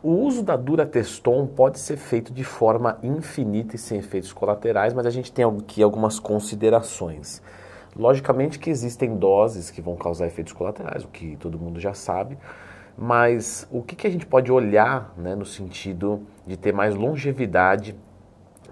O uso da Durateston pode ser feito de forma infinita e sem efeitos colaterais, mas a gente tem aqui algumas considerações. Logicamente que existem doses que vão causar efeitos colaterais, o que todo mundo já sabe, mas o que a gente pode olhar, né, no sentido de ter mais longevidade,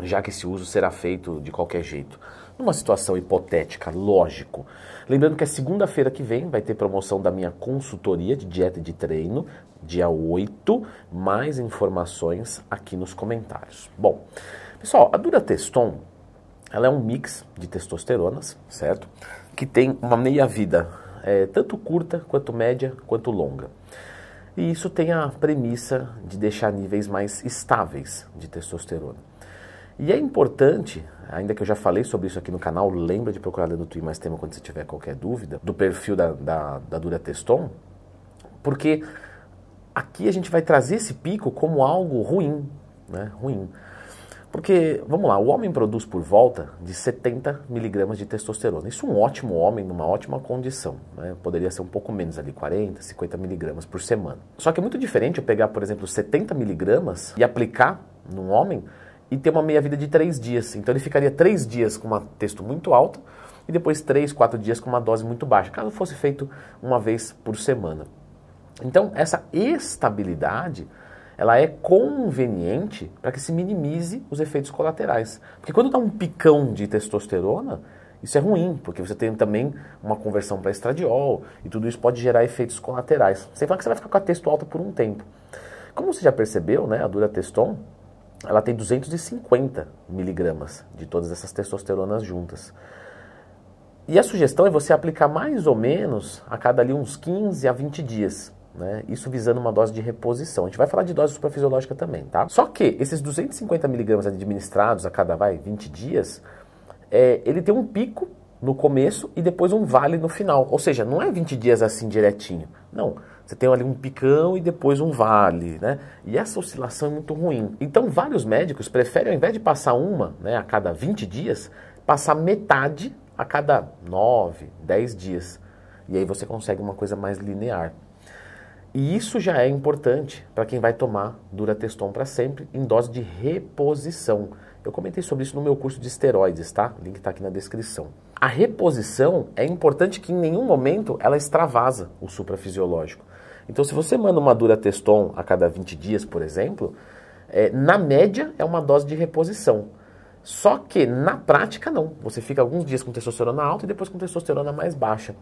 já que esse uso será feito de qualquer jeito? Numa situação hipotética, lógico. Lembrando que a segunda-feira que vem vai ter promoção da minha consultoria de dieta e de treino, dia 8, mais informações aqui nos comentários. Bom, pessoal, a Durateston, ela é um mix de testosteronas, certo? Que tem uma meia-vida, tanto curta, quanto média, quanto longa. E isso tem a premissa de deixar níveis mais estáveis de testosterona. E é importante, ainda que eu já falei sobre isso aqui no canal, lembra de procurar ler no Twitter Mais Tema quando você tiver qualquer dúvida, do perfil da Durateston, porque aqui a gente vai trazer esse pico como algo ruim, né? Ruim. Porque, vamos lá, o homem produz por volta de 70 miligramas de testosterona. Isso é um ótimo homem, numa ótima condição, né? Poderia ser um pouco menos ali, 40, 50 miligramas por semana. Só que é muito diferente eu pegar, por exemplo, 70 miligramas e aplicar num homem e ter uma meia-vida de 3 dias. Então ele ficaria 3 dias com uma testo muito alta e depois 3, 4 dias com uma dose muito baixa, caso fosse feito uma vez por semana. Então essa estabilidade, ela é conveniente para que se minimize os efeitos colaterais. Porque quando dá um picão de testosterona, isso é ruim, porque você tem também uma conversão para estradiol e tudo isso pode gerar efeitos colaterais. Sem falar que você vai ficar com a testo alta por um tempo. Como você já percebeu, né, a Durateston, ela tem 250 miligramas de todas essas testosteronas juntas. E a sugestão é você aplicar mais ou menos a cada ali uns 15 a 20 dias. Né? Isso visando uma dose de reposição. A gente vai falar de dose suprafisiológica também, tá? Só que esses 250 miligramas administrados a cada 20 dias, ele tem um pico no começo e depois um vale no final. Ou seja, não é 20 dias assim direitinho. Não. Você tem ali um picão e depois um vale, né? E essa oscilação é muito ruim. Então, vários médicos preferem, ao invés de passar uma, né, a cada 20 dias, passar metade a cada 9, 10 dias. E aí você consegue uma coisa mais linear. E isso já é importante para quem vai tomar Durateston para sempre em dose de reposição. Eu comentei sobre isso no meu curso de esteroides, tá? O link está aqui na descrição. A reposição é importante que em nenhum momento ela extravasa o suprafisiológico. Então, se você manda uma Durateston a cada 20 dias, por exemplo, na média é uma dose de reposição. Só que na prática não. Você fica alguns dias com testosterona alta e depois com testosterona mais baixa.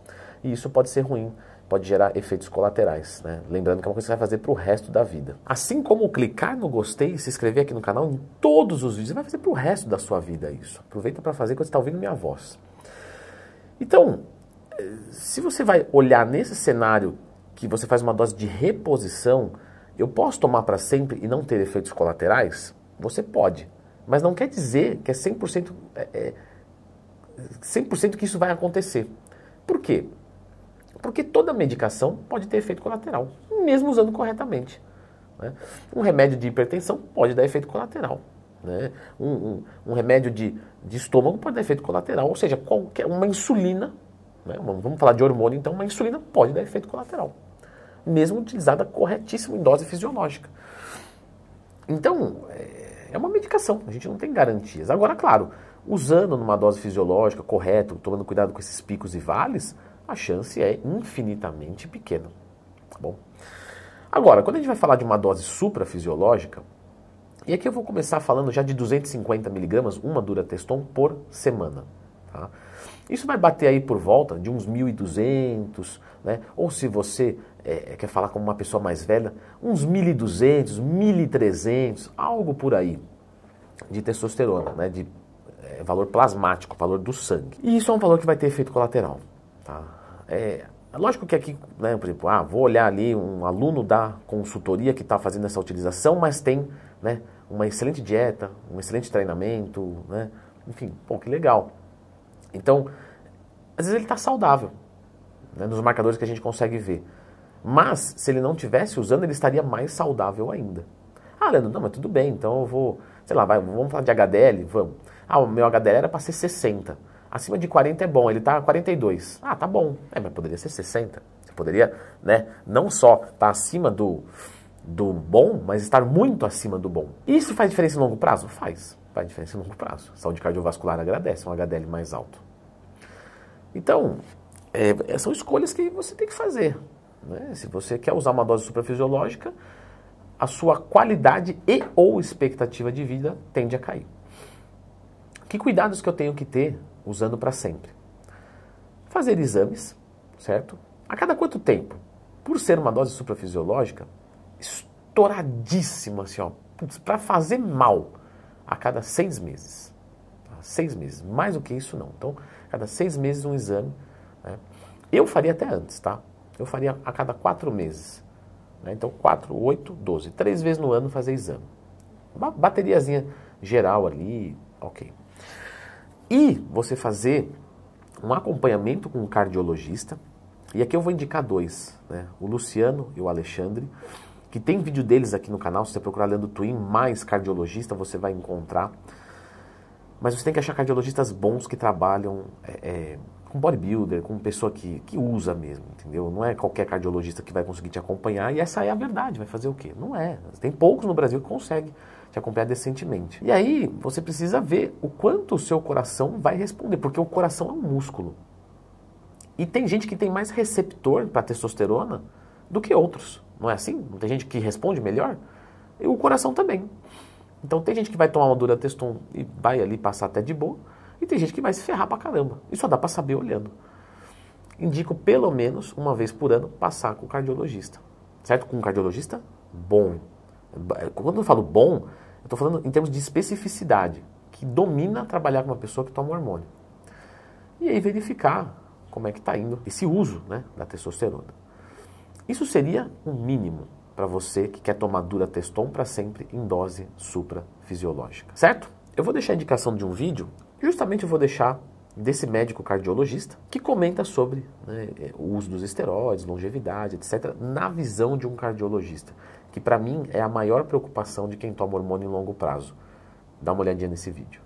E isso pode ser ruim, pode gerar efeitos colaterais, né? Lembrando que é uma coisa que você vai fazer para o resto da vida. Assim como clicar no gostei e se inscrever aqui no canal em todos os vídeos, você vai fazer para o resto da sua vida isso. Aproveita para fazer quando você está ouvindo minha voz. Então, se você vai olhar nesse cenário que você faz uma dose de reposição, eu posso tomar para sempre e não ter efeitos colaterais? Você pode. Mas não quer dizer que é 100%, 100% que isso vai acontecer. Por quê? Porque toda medicação pode ter efeito colateral, mesmo usando corretamente. Né? Um remédio de hipertensão pode dar efeito colateral. Né? Um remédio de estômago pode dar efeito colateral, ou seja, uma insulina, né? Vamos falar de hormônio, então uma insulina pode dar efeito colateral, mesmo utilizada corretíssimo em dose fisiológica. Então, é uma medicação, a gente não tem garantias. Agora, claro, usando numa dose fisiológica, correta, tomando cuidado com esses picos e vales, a chance é infinitamente pequena. Tá bom? Agora, quando a gente vai falar de uma dose suprafisiológica, e aqui eu vou começar falando já de 250 miligramas, uma Durateston por semana. Tá? Isso vai bater aí por volta de uns 1.200, né? Ou se você quer falar como uma pessoa mais velha, uns 1.200, 1.300, algo por aí de testosterona, né? De valor plasmático, valor do sangue. E isso é um valor que vai ter efeito colateral. Tá? Lógico que aqui, né, por exemplo, vou olhar ali um aluno da consultoria que está fazendo essa utilização, mas tem, né, uma excelente dieta, um excelente treinamento, né? Enfim, pô, que legal. Então, às vezes ele está saudável, né, nos marcadores que a gente consegue ver. Mas, se ele não estivesse usando, ele estaria mais saudável ainda. Leandro, não, mas tudo bem, então eu vou, sei lá, vamos falar de HDL? Vamos. O meu HDL era para ser 60. Acima de 40 é bom, ele está a 42. Tá bom. Mas poderia ser 60. Você poderia, né, não só estar acima do do bom, mas estar muito acima do bom. Isso faz diferença em longo prazo? Faz diferença em longo prazo. Saúde cardiovascular agradece um HDL mais alto. Então, são escolhas que você tem que fazer, né? Se você quer usar uma dose suprafisiológica, a sua qualidade e ou expectativa de vida tende a cair. Que cuidados que eu tenho que ter usando para sempre? Fazer exames, certo? A cada quanto tempo? Por ser uma dose suprafisiológica, estouradíssima, assim, ó, para fazer mal, a cada 6 meses. 6 meses, mais do que isso não. Então, a cada 6 meses um exame, né? Eu faria até antes, tá? Eu faria a cada 4 meses. Né? Então, 4, 8, 12. 3 vezes no ano fazer exame. Uma bateriazinha geral ali, ok. E você fazer um acompanhamento com um cardiologista. E aqui eu vou indicar 2, né? O Luciano e o Alexandre, que tem vídeo deles aqui no canal. Se você procurar Leandro Twin mais cardiologista, você vai encontrar. Mas você tem que achar cardiologistas bons que trabalham com bodybuilder, com pessoa que usa mesmo, entendeu? Não é qualquer cardiologista que vai conseguir te acompanhar, e essa é a verdade, vai fazer o quê? Não é. Tem poucos no Brasil que conseguem te acompanhar decentemente. E aí, você precisa ver o quanto o seu coração vai responder, porque o coração é um músculo. E tem gente que tem mais receptor para testosterona do que outros. Não é assim? Não tem gente que responde melhor? E o coração também. Então tem gente que vai tomar uma Durateston e vai ali passar até de boa, e tem gente que vai se ferrar pra caramba. Isso só dá pra saber olhando. Indico pelo menos uma vez por ano passar com o cardiologista. Certo? Com um cardiologista bom. Quando eu falo bom, eu tô falando em termos de especificidade, que domina trabalhar com uma pessoa que toma hormônio. E aí verificar como é que tá indo esse uso, né, da testosterona. Isso seria um mínimo para você que quer tomar Durateston para sempre em dose suprafisiológica, certo? Eu vou deixar a indicação de um vídeo, justamente eu vou deixar desse médico cardiologista que comenta sobre, né, o uso dos esteroides, longevidade, etc., na visão de um cardiologista, que para mim é a maior preocupação de quem toma hormônio em longo prazo. Dá uma olhadinha nesse vídeo.